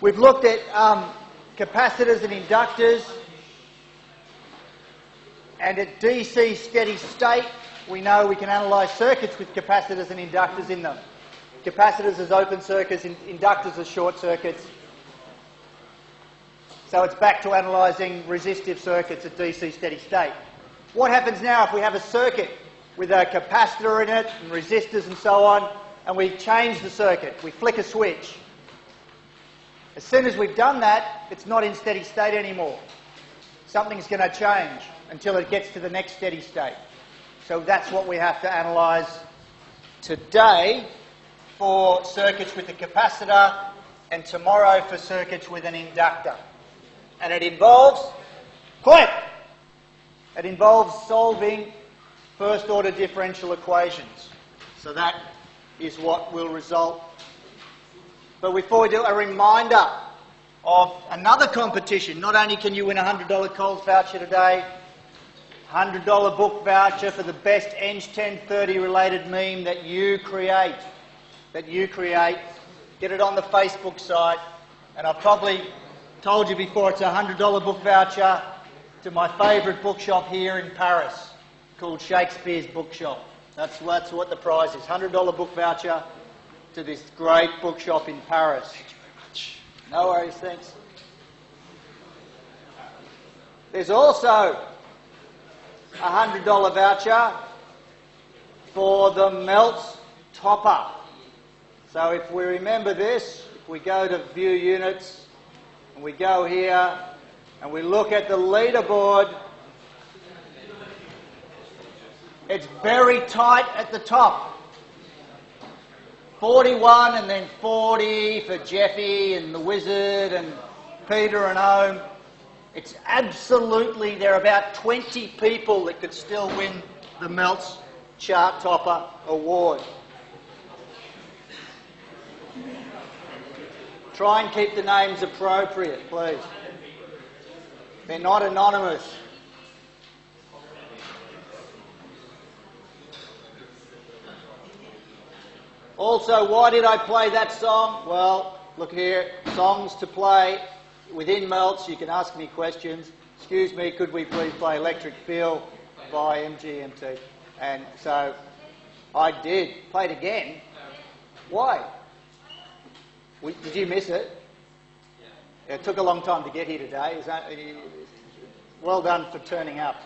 We've looked at capacitors and inductors, and at DC steady state, we know we can analyse circuits with capacitors and inductors in them. Capacitors as open circuits, inductors as short circuits. So it's back to analysing resistive circuits at DC steady state. What happens now if we have a circuit with a capacitor in it and resistors and so on, and we change the circuit, we flick a switch? As soon as we've done that, it's not in steady state anymore. Something's going to change until it gets to the next steady state. So that's what we have to analyse today for circuits with a capacitor, and tomorrow for circuits with an inductor. And it involves, it involves solving first order differential equations. So that is what will result. But before we do, a reminder of another competition. Not only can you win a $100 Coles voucher today, $100 book voucher for the best ENG1030 related meme that you create. Get it on the Facebook site. And I've probably told you before, it's a $100 book voucher to my favourite bookshop here in Paris called Shakespeare's Bookshop. That's what the prize is. $100 book voucher to this great bookshop in Paris. No worries, thanks. There's also a $100 voucher for the Melts Topper. So if we remember this, if we go to View Units, and we go here, and we look at the leaderboard, it's very tight at the top. 41 and then 40 for Jeffy and the Wizard and Peter and Ohm. It's absolutely, there are about 20 people that could still win the Melts Chart Topper Award. Try and keep the names appropriate, please. They're not anonymous. Also, why did I play that song? Well, look here, songs to play within Melts. You can ask me questions. Excuse me, could we please play Electric Feel by ENG1030? And so I did. Play it again. Why? Did you miss it? Yeah. It took a long time to get here today. Well done for turning up.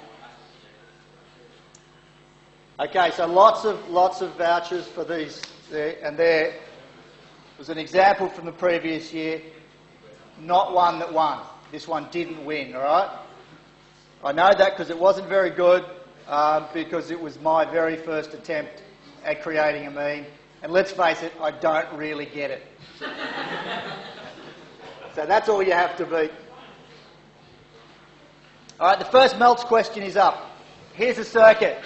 Okay, so lots of vouchers for these. And there was an example from the previous year. Not one that won. This one didn't win, all right? I know that because it wasn't very good, because it was my very first attempt at creating a meme. And let's face it, I don't really get it. So that's all you have to beat. All right, the first Melts question is up. Here's a circuit.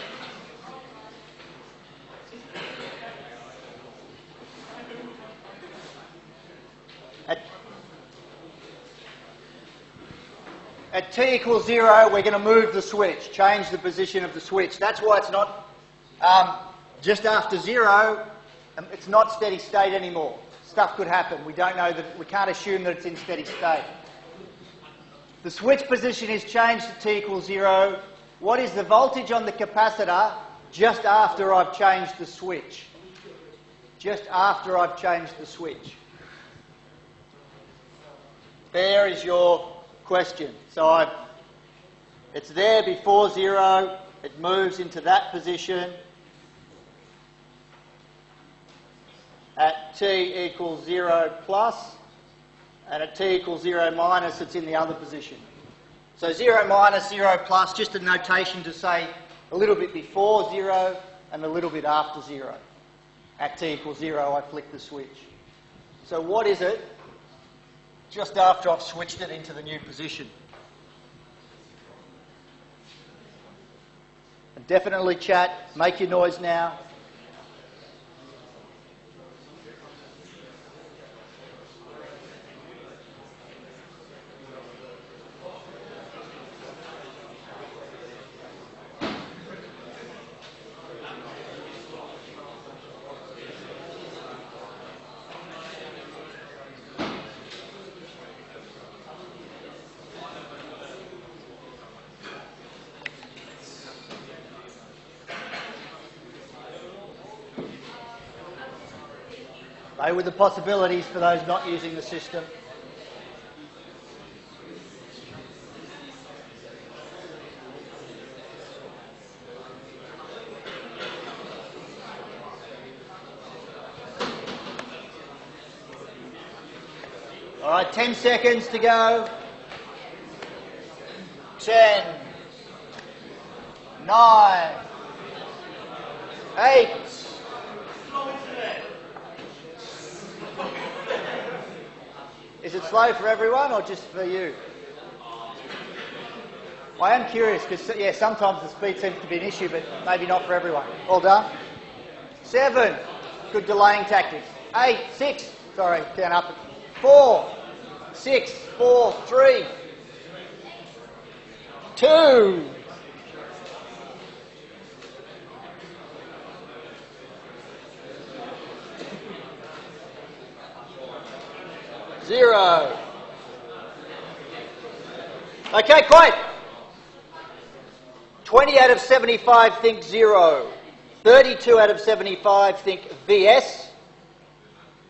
At t equals 0, we're going to move the switch, change the position of the switch. That's why it's not just after 0. It's not steady state anymore. Stuff could happen. We don't know that. We can't assume that it's in steady state. The switch position is changed to t equals 0. What is the voltage on the capacitor just after I've changed the switch? Just after I've changed the switch. There is your question. So it's there before 0. It moves into that position. At t equals 0 plus, and at t equals 0 minus, it's in the other position. So 0 minus, 0 plus, just a notation to say a little bit before 0 and a little bit after 0. At t equals 0, I flick the switch. So what is it just after I've switched it into the new position? And definitely chat, make your noise now. Play with the possibilities for those not using the system. All right, 10 seconds to go. 10, 9, 8. Is it slow for everyone or just for you? I am curious because, yeah, sometimes the speed seems to be an issue, but maybe not for everyone. All done? 7. Good delaying tactics. 8, 6. Sorry, down up. 4, 6, 4, 3, 2. Zero. Okay, quiet. 20 out of 75 think 0. 32 out of 75 think VS.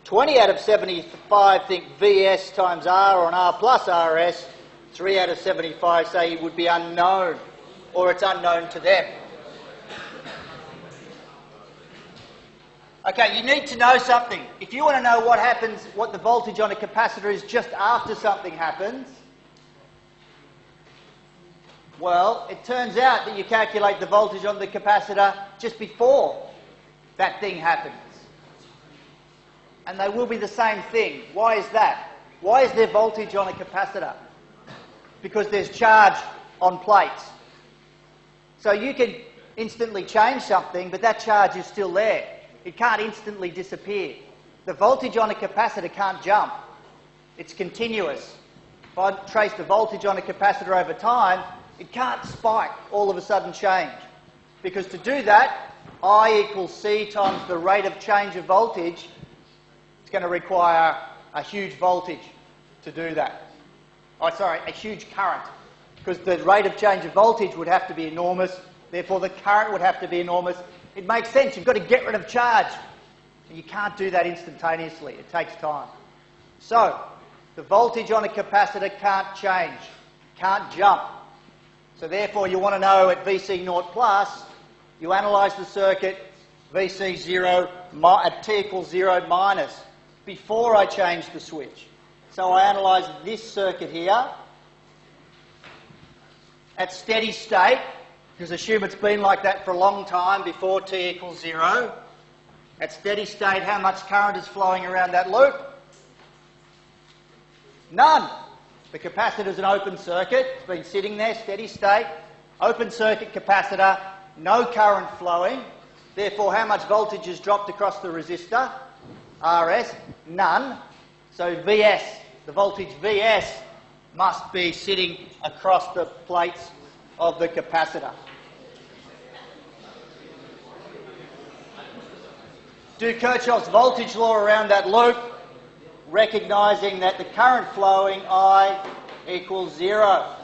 20 out of 75 think VS times R or an R plus RS. 3 out of 75 say it would be unknown or it's unknown to them. Okay, you need to know something. If you want to know what happens, what the voltage on a capacitor is just after something happens, well, it turns out that you calculate the voltage on the capacitor just before that thing happens. And they will be the same thing. Why is that? Why is there voltage on a capacitor? Because there's charge on plates. So you can instantly change something, but that charge is still there. It can't instantly disappear. The voltage on a capacitor can't jump. It's continuous. If I trace the voltage on a capacitor over time, it can't spike, all of a sudden change. Because to do that, I equals C times the rate of change of voltage. It's going to require a huge voltage to do that. Oh, sorry, a huge current. Because the rate of change of voltage would have to be enormous, therefore the current would have to be enormous. It makes sense, you've got to get rid of charge. You can't do that instantaneously, it takes time. So, the voltage on a capacitor can't change, can't jump. So therefore you want to know at VC0 plus, you analyse the circuit VC0 at T equals 0 minus, before I change the switch. So I analyse this circuit here at steady state, because assume it's been like that for a long time before T equals 0. At steady state, how much current is flowing around that loop? None. The capacitor is an open circuit. It's been sitting there, steady state. Open circuit capacitor, no current flowing. Therefore, how much voltage is dropped across the resistor? RS, none. So VS, the voltage VS, must be sitting across the plates of the capacitor. Do Kirchhoff's voltage law around that loop, recognising that the current flowing I equals 0.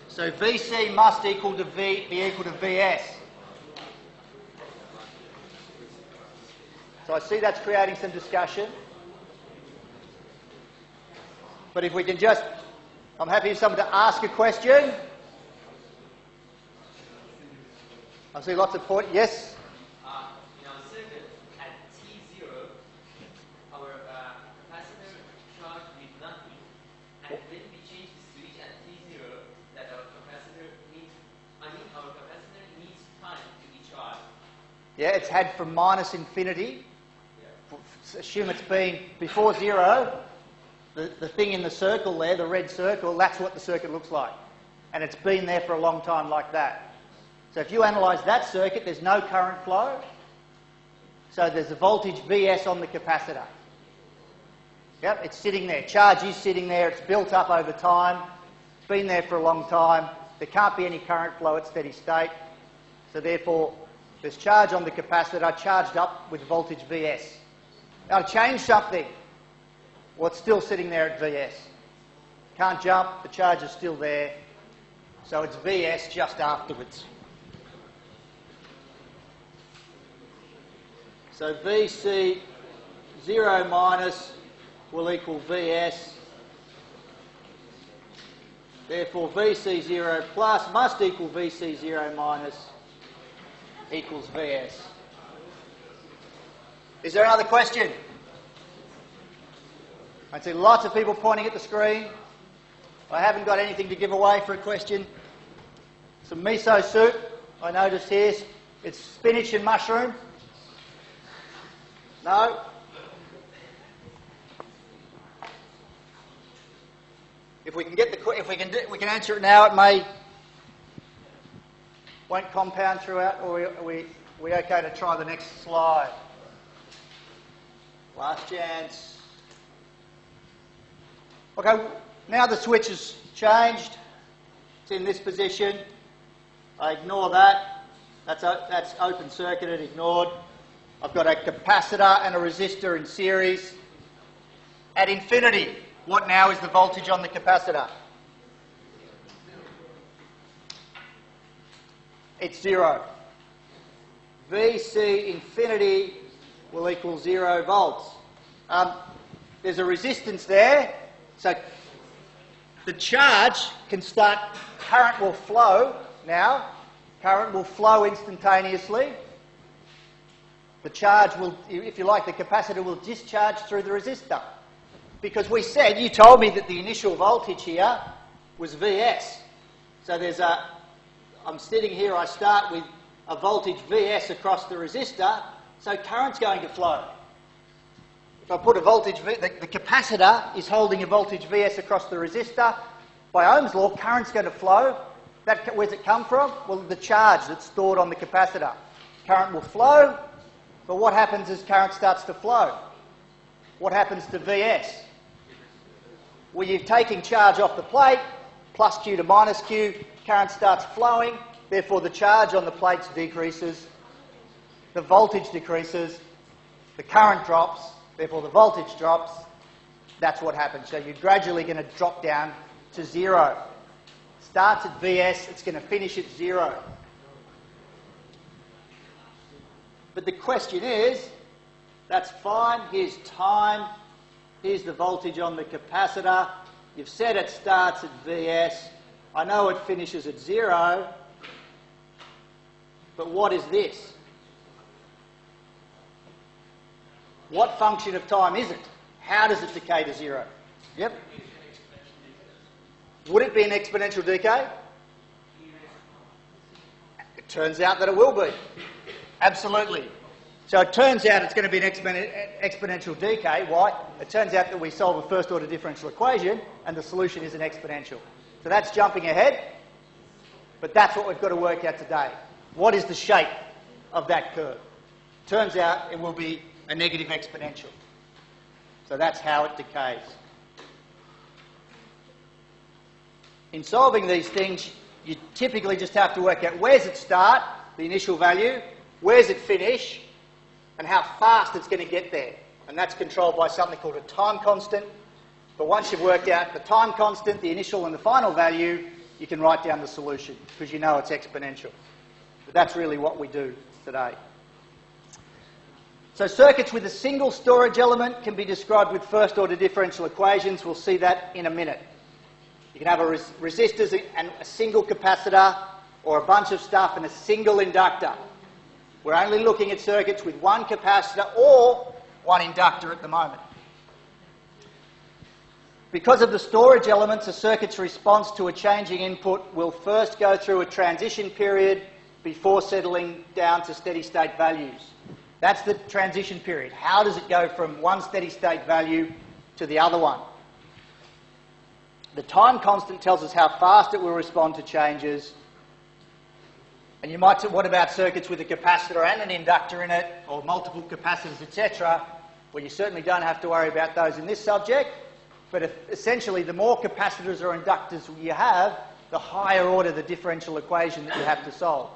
So VC must equal to be equal to VS. So I see that's creating some discussion. But if we can just, I'm happy for someone to ask a question. I see lots of points. Yes? In our circuit at T0, our capacitor charged with nothing, and when we change the switch at T0, that our capacitor needs, our capacitor needs time to be charged. Yeah, it's had from minus infinity. Yeah. Assume it's been before 0. The thing in the circle there, the red circle, that's what the circuit looks like. And it's been there for a long time like that. So if you analyse that circuit, there's no current flow. So there's a voltage VS on the capacitor. Yep, it's sitting there. Charge is sitting there. It's built up over time. It's been there for a long time. There can't be any current flow at steady state. So therefore, there's charge on the capacitor charged up with voltage VS. Now to change something, well, it's still sitting there at VS. Can't jump. The charge is still there. So it's VS just afterwards. So VC 0 minus will equal VS. Therefore, VC 0 plus must equal VC 0 minus equals VS. Is there another question? I see lots of people pointing at the screen. I haven't got anything to give away for a question. Some miso soup, I noticed here. It's spinach and mushroom. No? If we can get we can answer it now. It won't compound throughout, or are we okay to try the next slide? Last chance. Okay, now the switch has changed. It's in this position. I ignore that. That's open circuited, ignored. I've got a capacitor and a resistor in series. At infinity, what now is the voltage on the capacitor? It's 0. VC infinity will equal 0 volts. There's a resistance there, so the charge can start, current will flow now. Current will flow instantaneously. The charge will, if you like, the capacitor will discharge through the resistor. Because we said, you told me that the initial voltage here was Vs. So there's I'm sitting here, I start with a voltage Vs across the resistor, so current's going to flow. If I put a voltage, the capacitor is holding a voltage Vs across the resistor. By Ohm's law, current's going to flow. Where's it come from? Well, the charge that's stored on the capacitor. Current will flow, but what happens as current starts to flow? What happens to Vs? Well, you're taking charge off the plate, plus Q to minus Q, current starts flowing, therefore the charge on the plates decreases, the voltage decreases, the current drops, therefore the voltage drops. That's what happens. So you're gradually going to drop down to 0. Starts at Vs, it's going to finish at 0. But the question is, that's fine, here's time, here's the voltage on the capacitor, you've said it starts at Vs, I know it finishes at 0, but what is this? What function of time is it? How does it decay to 0? Yep. Would it be an exponential decay? It turns out that it will be. Absolutely. So it turns out it's going to be an exponential decay. Why? It turns out that we solve a first order differential equation and the solution is an exponential. So that's jumping ahead, but that's what we've got to work out today. What is the shape of that curve? Turns out it will be a negative exponential. So that's how it decays. In solving these things, you typically just have to work out where's it start, the initial value, where's it finish, and how fast it's going to get there. And that's controlled by something called a time constant. But once you've worked out the time constant, the initial and the final value, you can write down the solution because you know it's exponential. But that's really what we do today. So circuits with a single storage element can be described with first order differential equations. We'll see that in a minute. You can have a resistors and a single capacitor or a bunch of stuff and a single inductor. We're only looking at circuits with one capacitor or one inductor at the moment. Because of the storage elements, a circuit's response to a changing input will first go through a transition period before settling down to steady state values. That's the transition period. How does it go from one steady state value to the other one? The time constant tells us how fast it will respond to changes. And you might say, what about circuits with a capacitor and an inductor in it, or multiple capacitors, etc.? Well, you certainly don't have to worry about those in this subject, but essentially the more capacitors or inductors you have, the higher order the differential equation that you have to solve.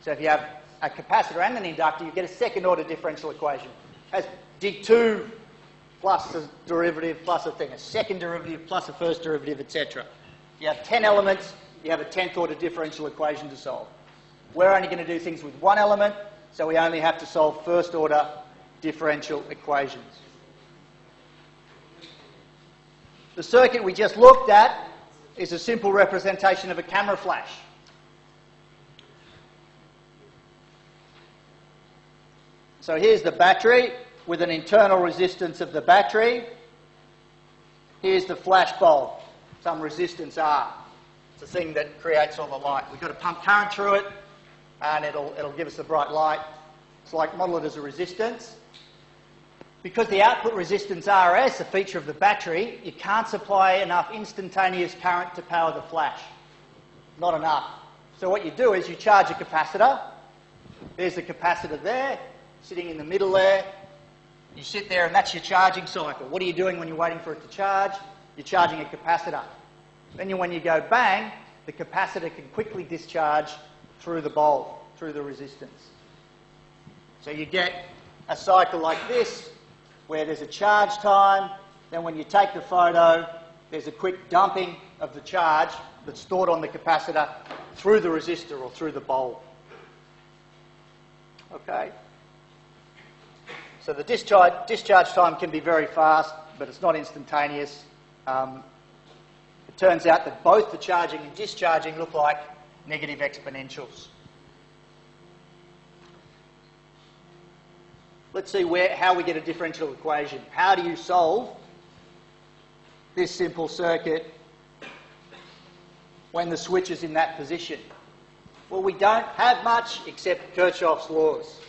So if you have a capacitor and an inductor, you get a second order differential equation. It has dig2 plus a derivative plus a thing, a second derivative plus a first derivative, etc. You have 10 elements, you have a 10th order differential equation to solve. We're only going to do things with one element, so we only have to solve first order differential equations. The circuit we just looked at is a simple representation of a camera flash. So here's the battery with an internal resistance of the battery. Here's the flash bulb, some resistance R. It's the thing that creates all the light. We've got to pump current through it and it'll give us the bright light. It's like model it as a resistance. Because the output resistance RS, a feature of the battery, you can't supply enough instantaneous current to power the flash. Not enough. So what you do is you charge a capacitor. There's the capacitor there, sitting in the middle there. You sit there and that's your charging cycle. What are you doing when you're waiting for it to charge? You're charging a capacitor. Then when you go bang, the capacitor can quickly discharge through the bulb, through the resistance. So you get a cycle like this, where there's a charge time, then when you take the photo, there's a quick dumping of the charge that's stored on the capacitor through the resistor or through the bulb. Okay? So the discharge time can be very fast, but it's not instantaneous. It turns out that both the charging and discharging look like negative exponentials. Let's see how we get a differential equation. How do you solve this simple circuit when the switch is in that position? Well, we don't have much except Kirchhoff's laws.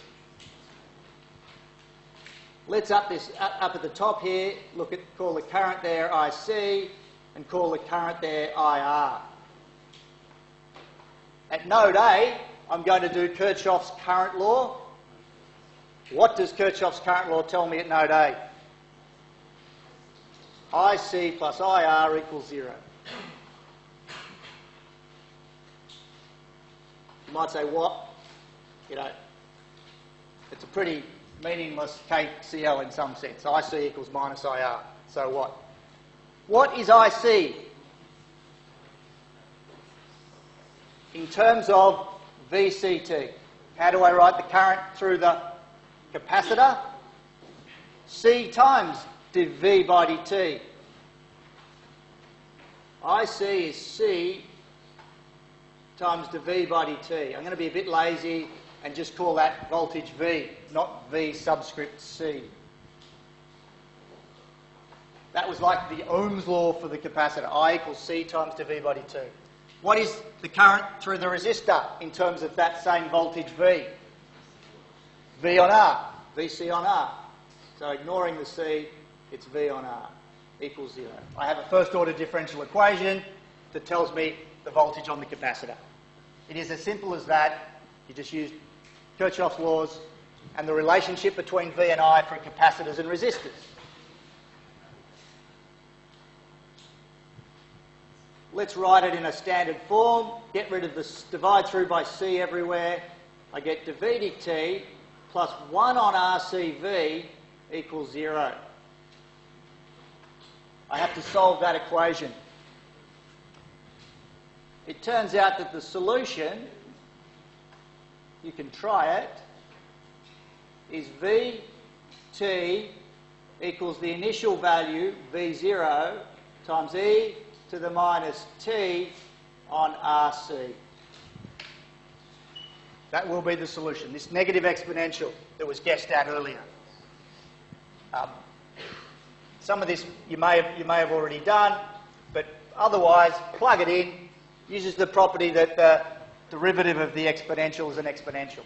Let's up at the top here, call the current there IC and call the current there IR. At node A, I'm going to do Kirchhoff's current law. What does Kirchhoff's current law tell me at node A? IC plus IR equals 0. You might say, what? You know, it's a pretty meaningless KCL in some sense. IC equals minus IR. So what? What is IC? In terms of VCT, how do I write the current through the capacitor? C times dV by dt. IC is C times dV by dt. I'm going to be a bit lazy and just call that voltage V, not V subscript C. That was like the Ohm's law for the capacitor. I equals C times dV by dt. What is the current through the resistor in terms of that same voltage V? V on R, VC on R. So ignoring the C, it's V on R equals 0. I have a first order differential equation that tells me the voltage on the capacitor. It is as simple as that. You just use Kirchhoff's laws and the relationship between V and I for capacitors and resistors. Let's write it in a standard form. Get rid of this divide through by C everywhere. I get dV dt plus 1 on RCV equals 0. I have to solve that equation. It turns out that the solution, you can try it, is Vt equals the initial value, V0, times e to the minus t on RC. That will be the solution, this negative exponential that was guessed at earlier. Some of this you may have already done, but otherwise, plug it in. Uses the property that the derivative of the exponential is an exponential.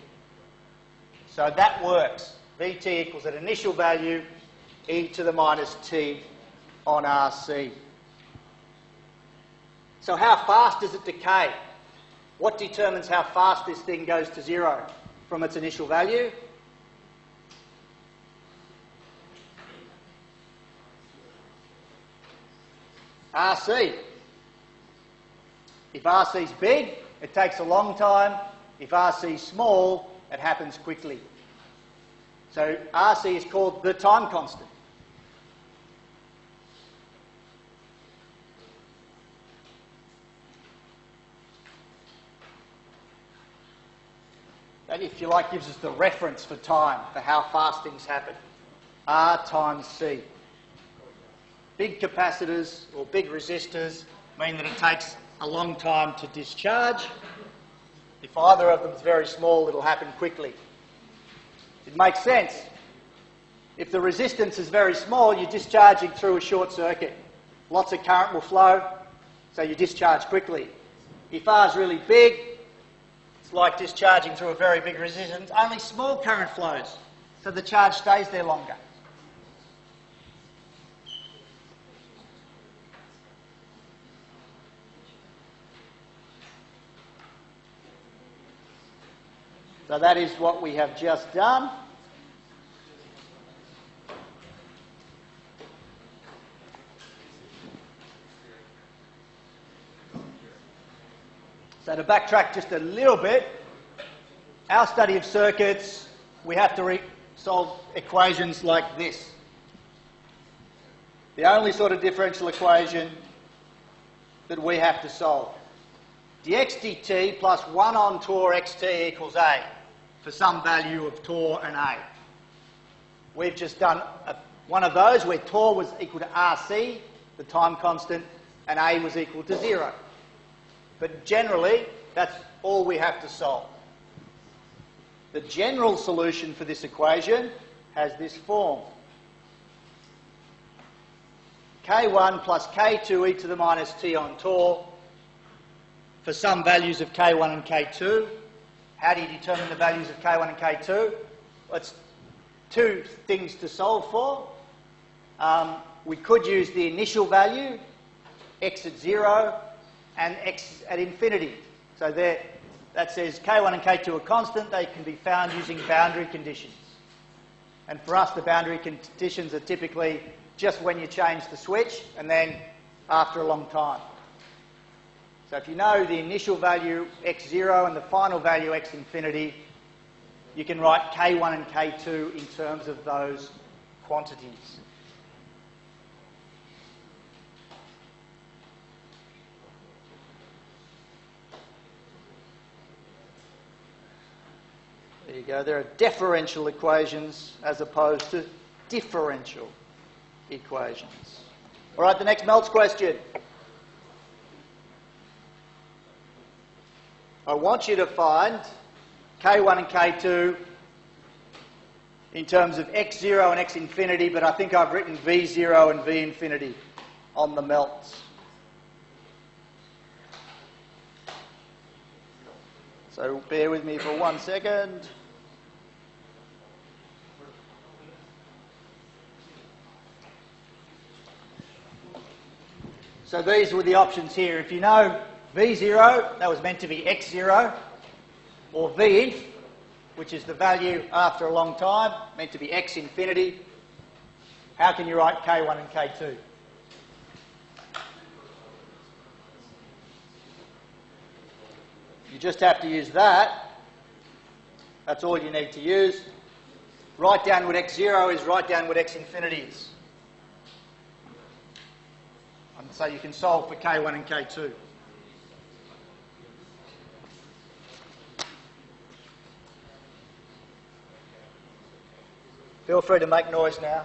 So that works. Vt equals an initial value, e to the minus t on RC. So how fast does it decay? What determines how fast this thing goes to 0 from its initial value? RC. If RC is big, it takes a long time. If RC is small, it happens quickly. So RC is called the time constant. that, if you like, gives us the reference for time, for how fast things happen. R times C. Big capacitors or big resistors mean that it takes a long time to discharge. If either of them is very small, it'll happen quickly. It makes sense. If the resistance is very small, you're discharging through a short circuit. Lots of current will flow, so you discharge quickly. If R is really big, it's like discharging through a very big resistance. Only small current flows, so the charge stays there longer. So that is what we have just done. So to backtrack just a little bit, our study of circuits, we have to solve equations like this. The only sort of differential equation that we have to solve. dx dt plus 1 on torr xt equals A for some value of torr and A. We've just done one of those where torr was equal to RC, the time constant, and A was equal to 0. But generally, that's all we have to solve. The general solution for this equation has this form. K1 plus K2 e to the minus t on torr for some values of K1 and K2. How do you determine the values of K1 and K2? Well, it's two things to solve for. We could use the initial value, x at 0, and x at infinity. So there, that says K1 and K2 are constant. They can be found using boundary conditions. And for us, the boundary conditions are typically just when you change the switch and then after a long time. So if you know the initial value x0 and the final value x infinity, you can write K1 and K2 in terms of those quantities. There you go. There are differential equations as opposed to differential equations. All right, the next melts question. I want you to find K1 and K2 in terms of x0 and x infinity, but I think I've written V0 and V infinity on the melts. So bear with me for 1 second. So these were the options here. If you know V0, that was meant to be x0, or V inf, which is the value after a long time, meant to be x infinity. How can you write K1 and K2? You just have to use that. That's all you need to use. Write down what x0 is, write down what x infinity is. And so you can solve for K1 and K2. Feel free to make noise now.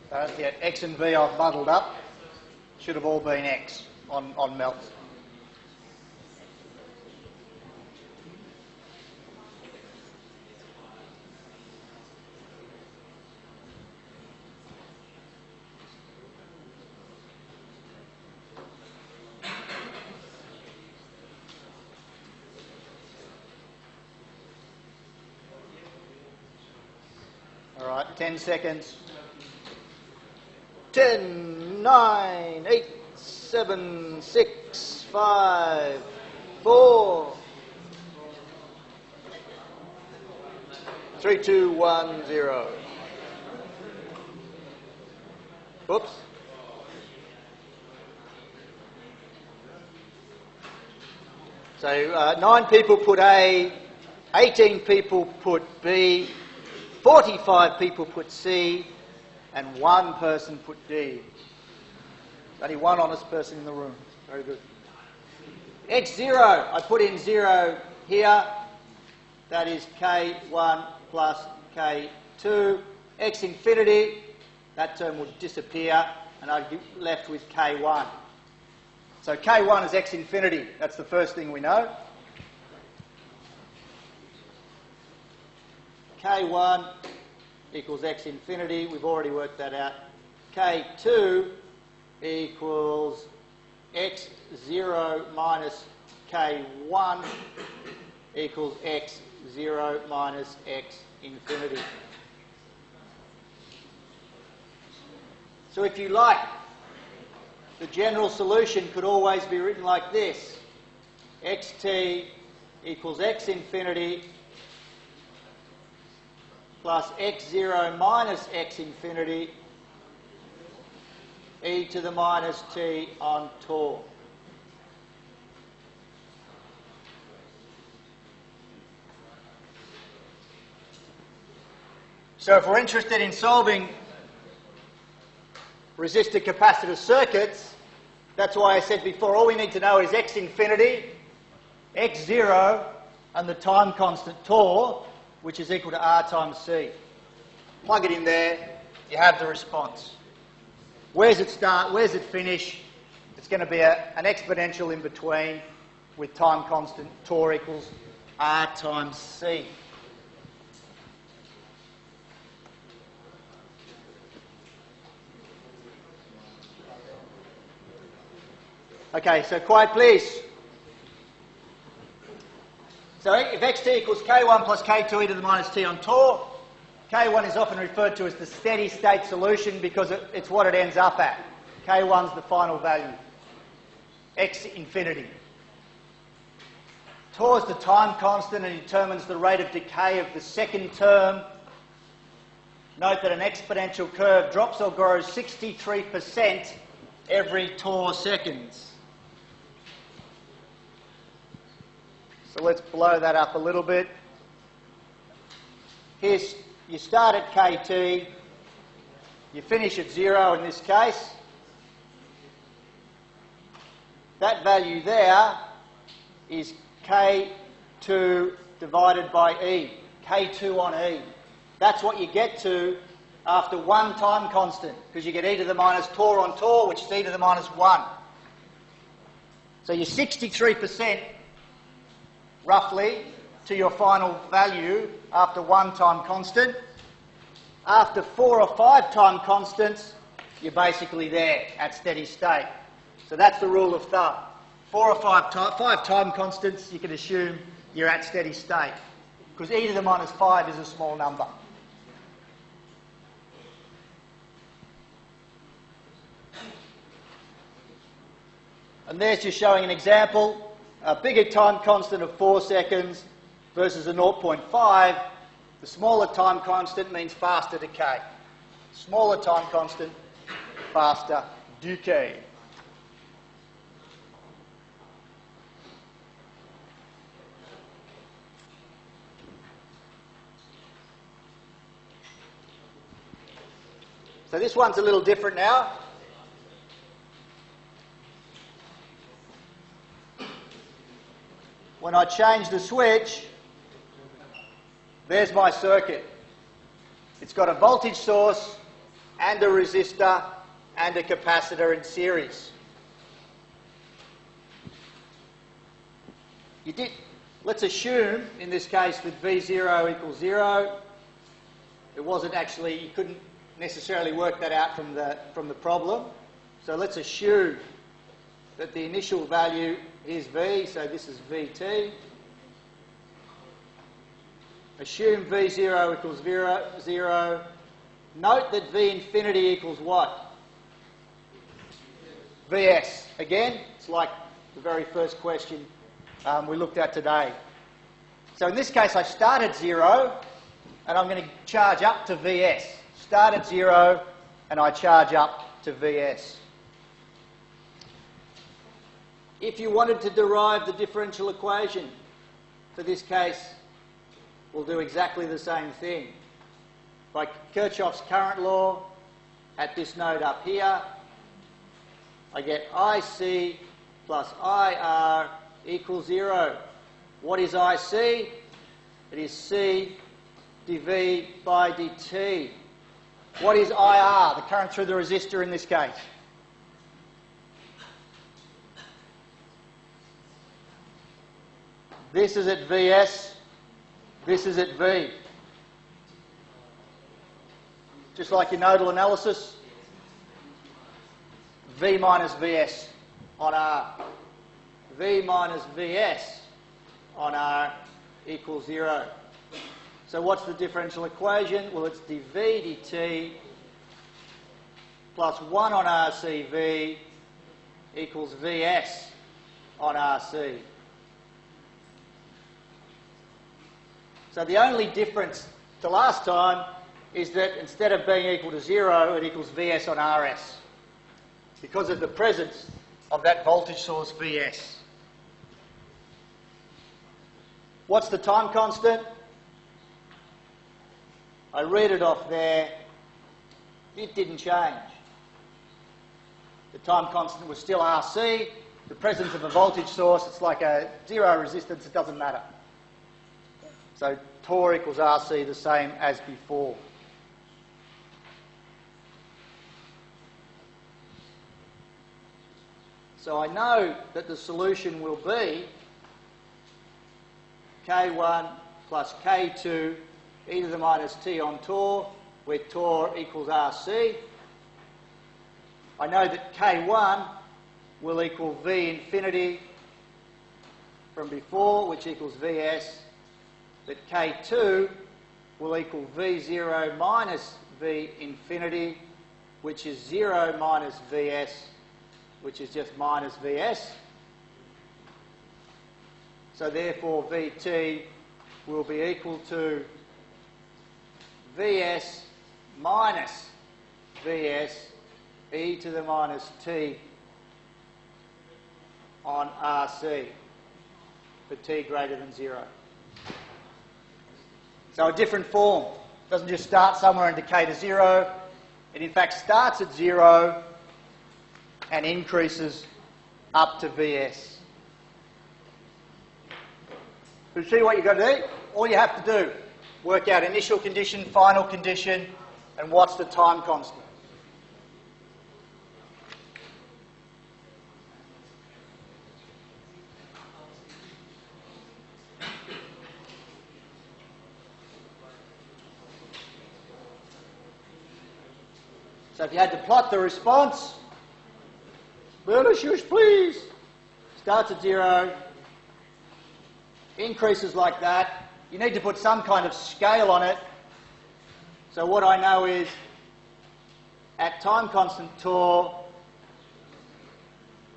Don't forget, x and v I've muddled up. Should have all been x on melt. All right, 10 seconds. 10, 9, 8, 7, 6, 5, 4, 3, 2, 1, 0. Oops. So 9 people put A, 18 people put B, 45 people put C, and 1 person put D. Only 1 honest person in the room. Very good. X0, I put in 0 here. That is K1 plus K2. X infinity, that term would disappear, and I'd be left with K1. So K1 is X infinity. That's the first thing we know. K1 equals X infinity. We've already worked that out. K2 equals X0 minus K1 equals X0 minus X infinity. So if you like, the general solution could always be written like this. Xt equals X infinity plus X0 minus X infinity e to the minus t on tau. So if we're interested in solving resistor capacitor circuits, that's why I said before, all we need to know is X infinity, X0, and the time constant tau, which is equal to R times C. Plug it in there, you have the response. Where's it start? Where's it finish? It's going to be an exponential in between with time constant tau equals R times C. Okay, so quiet please. So if xt equals k1 plus k2 e to the minus t on tau, k1 is often referred to as the steady state solution because it's what it ends up at. K1's the final value. X infinity. Tau is the time constant and determines the rate of decay of the second term. Note that an exponential curve drops or grows 63% every tau seconds. So let's blow that up a little bit. Here's, you start at kT, you finish at 0 in this case. That value there is K2 divided by E, K2 on E. That's what you get to after one time constant, because you get e to the minus tau on tau, which is e to the minus 1. So you're 63% roughly to your final value after one time constant. After 4 or 5 time constants, you're basically there at steady state. So that's the rule of thumb. 4 or 5 time constants, you can assume you're at steady state, because e to the minus 5 is a small number. And there's just showing an example. A bigger time constant of 4 seconds versus a 0.5. The smaller time constant means faster decay. Smaller time constant, faster decay. So this one's a little different now. When I change the switch, there's my circuit. It's got a voltage source and a resistor and a capacitor in series. Let's assume, in this case, that V0 equals 0. It wasn't actually, you couldn't necessarily work that out from the problem. So let's assume that the initial value is V, so this is Vt. Assume V0 equals 0. Note that V infinity equals what? Vs. Again, it's like the very first question we looked at today. So in this case, I start at 0, and I'm going to charge up to Vs. Start at 0 and I charge up to Vs. If you wanted to derive the differential equation for this case, we'll do exactly the same thing. By Kirchhoff's current law, at this node up here, I get IC plus IR equals 0. What is IC? It is C dV by dt. What is IR, the current through the resistor in this case? This is at Vs, this is at V. Just like your nodal analysis, V minus Vs on R. V minus Vs on R equals 0. So what's the differential equation? Well, it's dV dt plus 1 on RCV equals Vs on RC. So the only difference to last time is that instead of being equal to 0, it equals Vs on Rs because of the presence of that voltage source Vs. What's the time constant? I read it off there. It didn't change. The time constant was still Rc. The presence of a voltage source, it's like a zero resistance, it doesn't matter. So torr equals Rc, the same as before. So I know that the solution will be K1 plus K2 e to the minus t on torr, where torr equals Rc. I know that K1 will equal V infinity from before, which equals Vs. That K2 will equal V0 minus V infinity, which is 0 minus Vs, which is just minus Vs. So therefore Vt will be equal to Vs minus Vs e to the minus t on Rc for t greater than 0. So a different form. It doesn't just start somewhere and decay to 0. It in fact starts at 0 and increases up to Vs. So see what you've got to do? All you have to do, work out initial condition, final condition, and what's the time constant. So if you had to plot the response, shush please, starts at 0, increases like that. You need to put some kind of scale on it. So what I know is at time constant torr,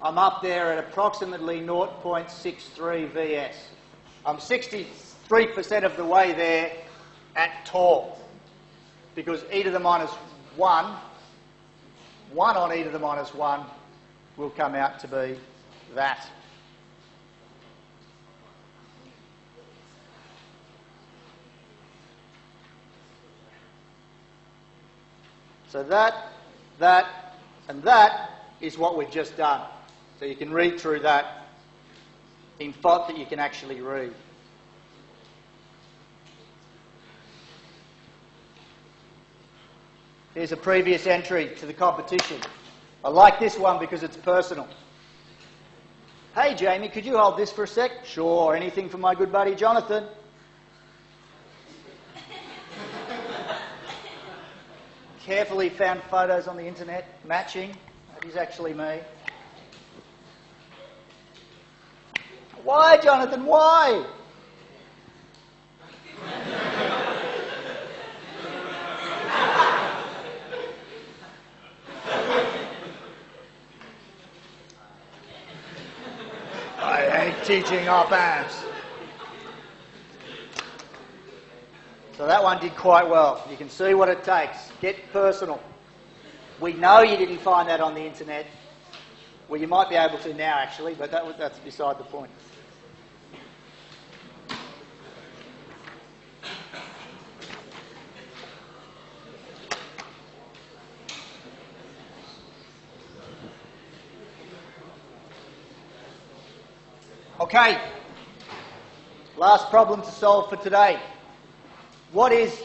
I'm up there at approximately 0.63 Vs. I'm 63% of the way there at torr, because e to the minus 1 on e to the minus 1 will come out to be that. So that, and that is what we've just done. So you can read through that in font that you can actually read. Here's a previous entry to the competition. I like this one because it's personal. Hey Jamie, could you hold this for a sec? Sure, anything for my good buddy Jonathan. Carefully found photos on the internet matching. That is actually me. Why, Jonathan, why? I hate teaching op amps. So that one did quite well. You can see what it takes. Get personal. We know you didn't find that on the internet. Well, you might be able to now, actually, but that's beside the point. Okay, last problem to solve for today. What is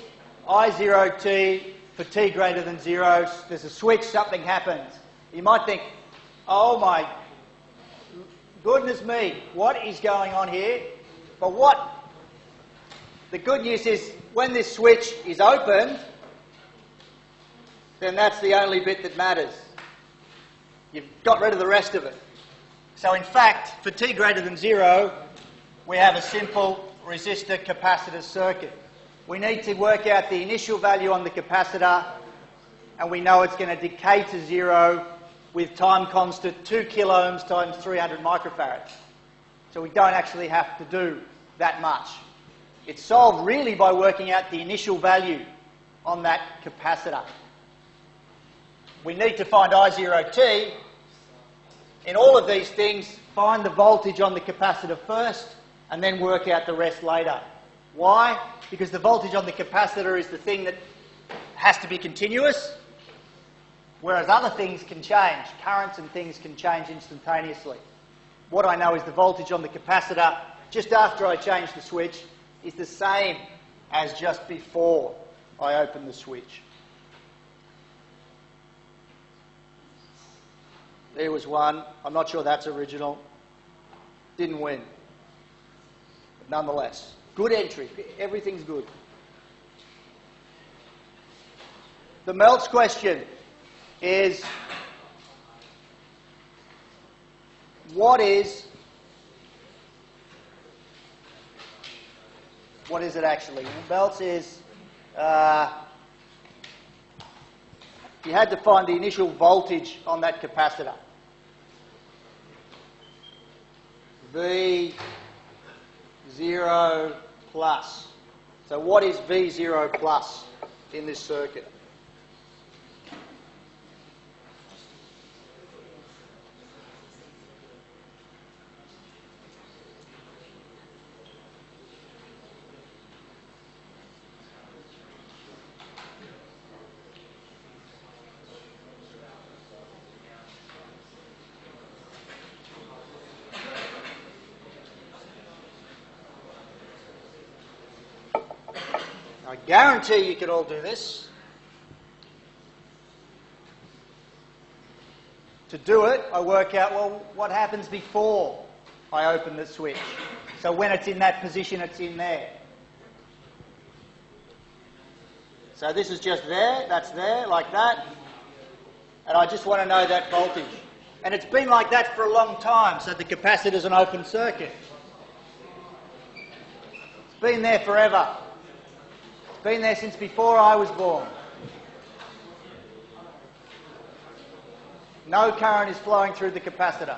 I0t for t greater than 0? There's a switch, something happens. You might think, oh my goodness me, what is going on here? But the good news is when this switch is opened, then that's the only bit that matters. You've got rid of the rest of it. So in fact, for t greater than 0, we have a simple resistor capacitor circuit. We need to work out the initial value on the capacitor, and we know it's going to decay to 0 with time constant 2 kiloohms times 300 microfarads. So we don't actually have to do that much. It's solved really by working out the initial value on that capacitor. We need to find I0t. In all of these things, find the voltage on the capacitor first and then work out the rest later. Why? Because the voltage on the capacitor is the thing that has to be continuous, whereas other things can change. Currents and things can change instantaneously. What I know is the voltage on the capacitor just after I change the switch is the same as just before I open the switch. There was one. I'm not sure that's original. Didn't win. But nonetheless, good entry. Everything's good. The melts question is, what is it actually? Melts is, you had to find the initial voltage on that capacitor. V0 plus. So what is V0 plus in this circuit? I guarantee you could all do this. To do it, I work out, well, what happens before I open the switch? So when it's in that position, it's in there. So this is just there, that's there, like that. And I just want to know that voltage. And it's been like that for a long time, so the capacitor's an open circuit. It's been there forever. Been there since before I was born. No current is flowing through the capacitor.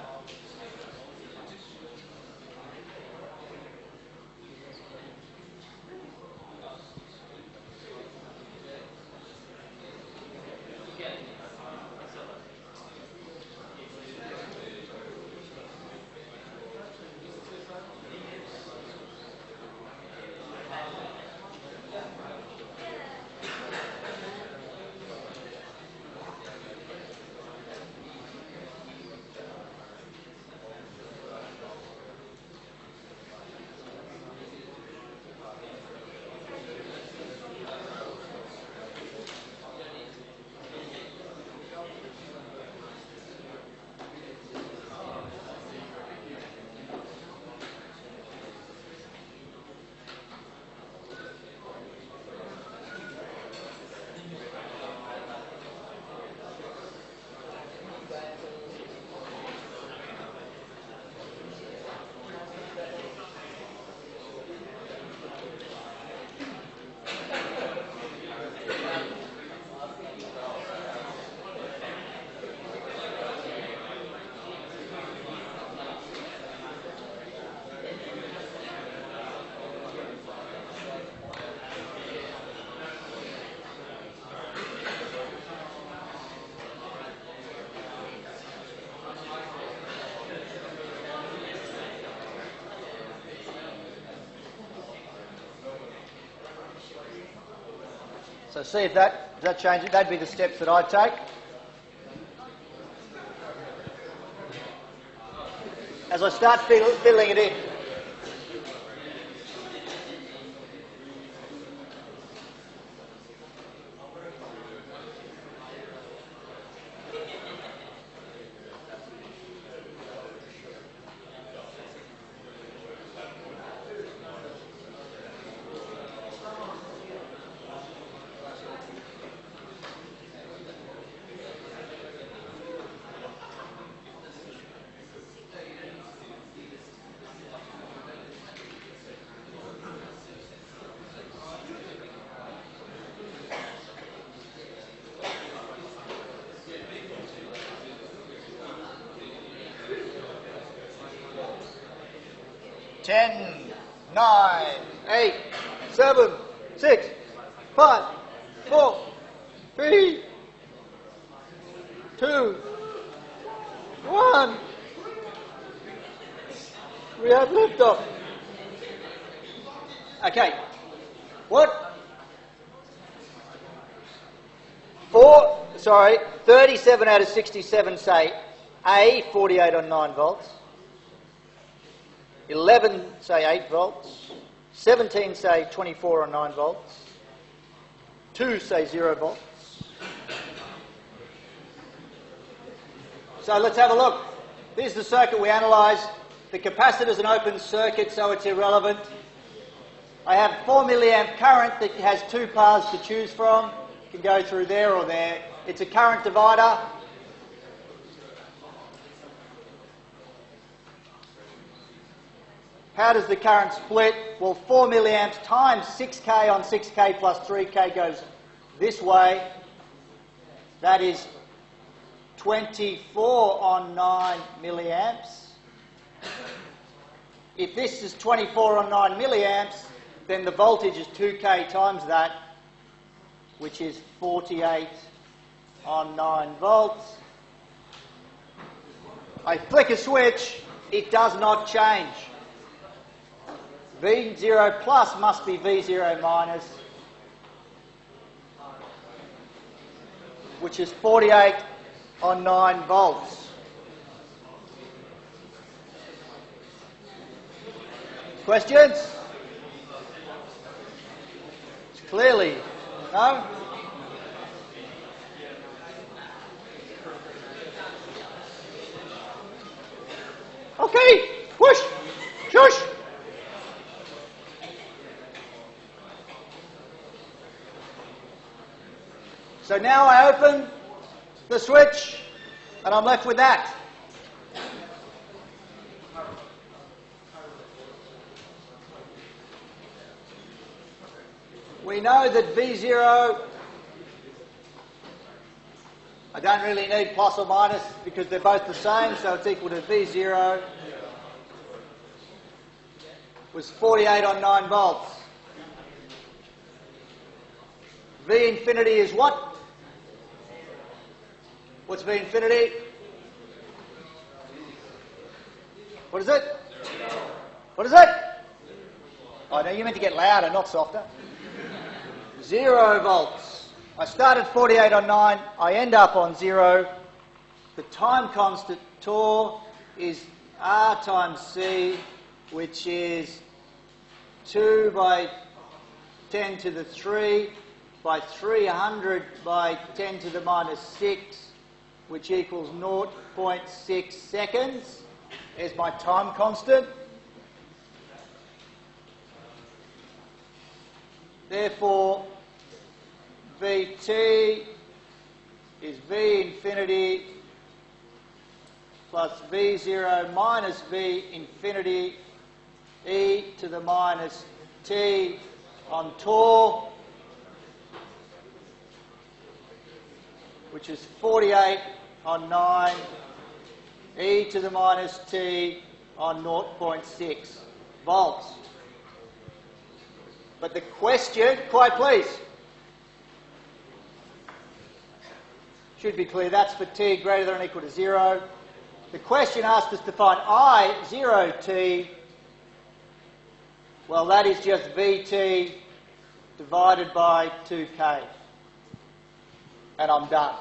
So see if does that change it? That'd be the steps that I'd take. As I start fiddling it in. Ten, 9, 8, 7, 6, 5, 4, 3, 2, 1. We have liftoff. Okay. What? 37 out of 67 say A, 48 on 9 volts. 11 say 8 volts, 17 say 24 on 9 volts, 2 say 0 volts. So let's have a look. Here's the circuit we analysed. The capacitor is an open circuit, so it's irrelevant. I have 4 milliamp current that has two paths to choose from. It can go through there or there. It's a current divider. How does the current split? Well, 4 milliamps times 6k on 6k plus 3k goes this way. That is 24 on 9 milliamps. If this is 24 on 9 milliamps, then the voltage is 2k times that, which is 48 on 9 volts. I flick a switch, it does not change. V0 plus must be V0 minus, which is 48 on 9 volts. Questions? It's clearly, no? Okay, push, shush. So now I open the switch and I'm left with that. We know that V0, I don't really need plus or minus because they're both the same, so it's equal to V0 was 48 on 9 volts. V infinity is what? What's V infinity? What is it? What is it? Oh no, you meant to get louder, not softer. 0 volts. I start at 48 on 9, I end up on 0. The time constant tau is R times C, which is 2 by 10 to the 3 by 300 by 10 to the minus 6, which equals 0.6 seconds. There's my time constant. Therefore, Vt is V infinity plus V0 minus V infinity e to the minus t on tau, which is 48 on 9 e to the minus t on 0.6 volts. But the question, quiet please, should be clear, that's for t greater than or equal to 0. The question asked us to find I, 0t. Well, that is just Vt divided by 2k. and I'm done.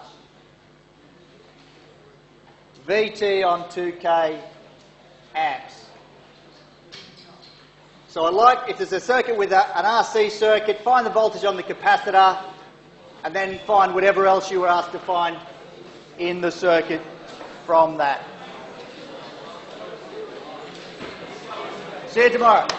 VT on 2K amps. So I like, if there's a circuit with an RC circuit, find the voltage on the capacitor and then find whatever else you were asked to find in the circuit from that. See you tomorrow.